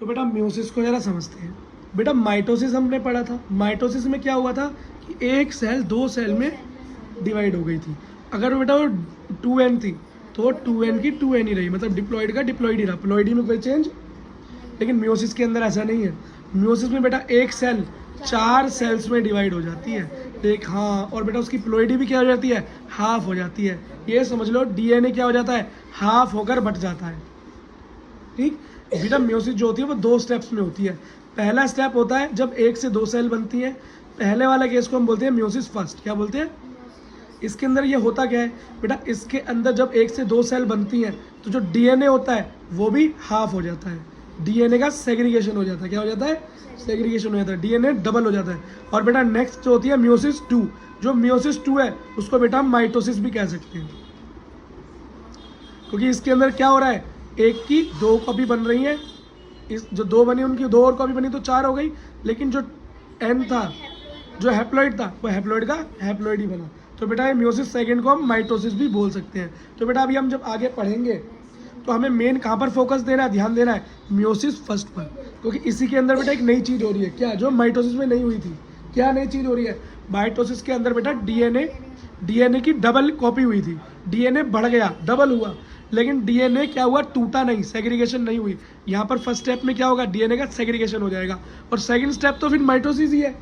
तो बेटा म्योसिस को जरा समझते हैं। बेटा माइटोसिस हमने पढ़ा था, माइटोसिस में क्या हुआ था कि एक सेल 2 सेल में डिवाइड हो गई थी। अगर बेटा वो 2n थी तो 2n की 2n ही रही, मतलब डिप्लॉइड का डिप्लॉइड ही रहा, प्लॉइडी में कोई चेंज। लेकिन म्योसिस के अंदर ऐसा नहीं है। म्योसिस में बेटा एक सेल 4 सेल्स में डिवाइड हो जाती है, एक हाँ, और बेटा उसकी प्लॉइडी भी क्या हो जाती है, हाफ हो जाती है। ये समझ लो डीएनए क्या हो जाता है, हाफ होकर बट जाता है। ठीक, बेटा म्योसिस जो होती है वो 2 स्टेप्स में होती है। पहला स्टेप होता है जब 1 से 2 सेल बनती है, पहले वाला केस को हम बोलते हैं म्योसिस फर्स्ट। क्या बोलते हैं? इसके अंदर ये होता क्या है बेटा, इसके अंदर जब 1 से 2 सेल बनती हैं तो जो डीएनए होता है वो भी हाफ हो जाता है, डीएनए का सेग्रीगेशन हो जाता है। क्या हो जाता है? सेग्रीगेशन हो जाता है, डीएनए डबल हो जाता है। और बेटा नेक्स्ट जो होती है म्योसिस 2, जो म्योसिस 2 है उसको बेटा हम माइटोसिस भी कह सकते हैं, क्योंकि इसके अंदर क्या हो रहा है, एक की 2 कॉपी बन रही है, इस जो 2 बनी उनकी 2 और कॉपी बनी तो 4 हो गई, लेकिन जो एन था, जो हैप्लॉइड था, वो हैप्लॉइड का हैप्लॉइड ही बना। तो बेटा ये म्योसिस सेकंड को हम माइटोसिस भी बोल सकते हैं। तो बेटा अभी हम जब आगे पढ़ेंगे तो हमें मेन कहाँ पर फोकस देना है, ध्यान देना है म्योसिस फर्स्ट पर, क्योंकि इसी के अंदर बेटा एक नई चीज़ हो रही है। क्या? जो माइटोसिस में नहीं हुई थी। क्या नई चीज़ हो रही है? माइटोसिस के अंदर बेटा डीएनए की डबल कॉपी हुई थी, डीएनए बढ़ गया, डबल हुआ, लेकिन डीएनए क्या हुआ, टूटा नहीं, सेग्रीगेशन नहीं हुई। यहाँ पर फर्स्ट स्टेप में क्या होगा, डीएनए का सेग्रीगेशन हो जाएगा, और सेकंड स्टेप तो फिर माइटोसिस ही है,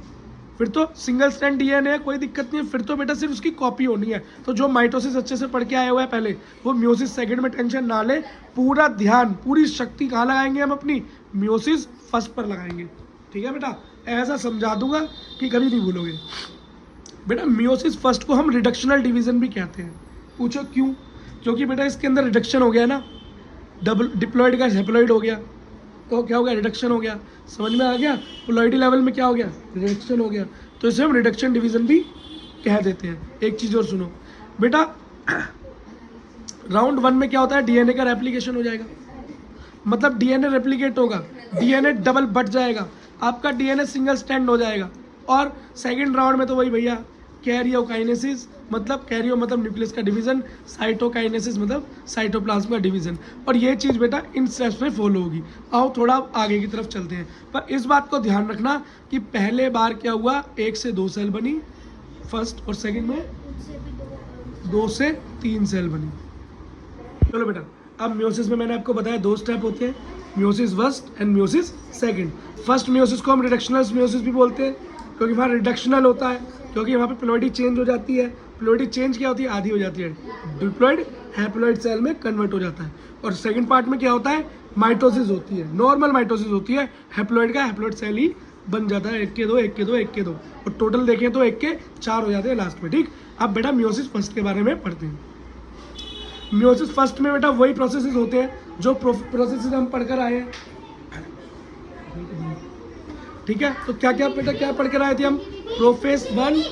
फिर तो सिंगल स्ट्रैंड डीएनए है, कोई दिक्कत नहीं है, फिर तो बेटा सिर्फ उसकी कॉपी होनी है। तो जो माइटोसिस अच्छे से पढ़ के आया हुआ है पहले, वो म्योसिस सेकंड में टेंशन ना ले, पूरा ध्यान पूरी शक्ति कहाँ लगाएंगे हम अपनी, म्योसिस फर्स्ट पर लगाएंगे। ठीक है बेटा, ऐसा समझा दूंगा कि कभी नहीं भूलोगे। बेटा म्योसिस फर्स्ट को हम रिडक्शनल डिवीजन भी कहते हैं। पूछो क्यों? क्योंकि बेटा इसके अंदर रिडक्शन हो गया ना, डबल डिप्लॉइड का हेप्लॉइड हो गया, तो क्या हो गया, रिडक्शन हो गया। समझ में आ गया? प्लॉइडी लेवल में क्या हो गया, रिडक्शन हो गया, तो इसे हम रिडक्शन डिवीजन भी कह देते हैं। एक चीज़ और सुनो बेटा, राउंड 1 में क्या होता है, डीएनए का रेप्लिकेशन हो जाएगा, मतलब डीएनए रेप्लिकेट होगा, डीएनए डबल बट जाएगा, आपका डीएनए सिंगल स्ट्रैंड हो जाएगा। और सेकंड राउंड में तो वही भैया कैरियोकाइनेसिस, मतलब कैरियो मतलब न्यूक्लियस का डिवीजन, साइटोकाइनेसिस मतलब साइटोप्लाज्म का डिवीजन। और ये चीज़ बेटा इन स्टेप्स में फॉलो होगी। आओ थोड़ा आगे की तरफ चलते हैं, पर इस बात को ध्यान रखना कि पहले बार क्या हुआ, 1 से 2 सेल बनी फर्स्ट, और सेकंड में 2 से 3 सेल बनी। चलो बेटा, अब म्योसिस में मैंने आपको बताया 2 स्टेप होते हैं, meiosis first and meiosis second. First meiosis को हम रिडक्शनल म्योसिस भी बोलते हैं, क्योंकि वहाँ रिडक्शनल होता है, क्योंकि वहाँ पे प्लॉइडी चेंज हो जाती है। प्लॉइडी चेंज क्या होती है, आधी हो जाती है, डिप्लॉइड हैप्लॉइड सेल में कन्वर्ट हो जाता है। और सेकंड पार्ट में क्या होता है, माइटोसिस होती है, नॉर्मल माइटोसिस होती है, हैप्लॉइड का हैप्लॉइड सेल ही बन जाता है, 1 के 2 1 के 2 1 के 2, और टोटल देखें तो 1 के 4 हो जाते हैं लास्ट में। ठीक, अब बेटा म्योसिस फर्स्ट के बारे में पढ़ते हैं। म्योसिस फर्स्ट में बेटा वही प्रोसेसेस होते हैं जो प्रोसेसेस हम पढ़कर आए हैं। ठीक है, तो क्या क्या बेटा क्या पढ़ कर आए थे हम, प्रोफेस 1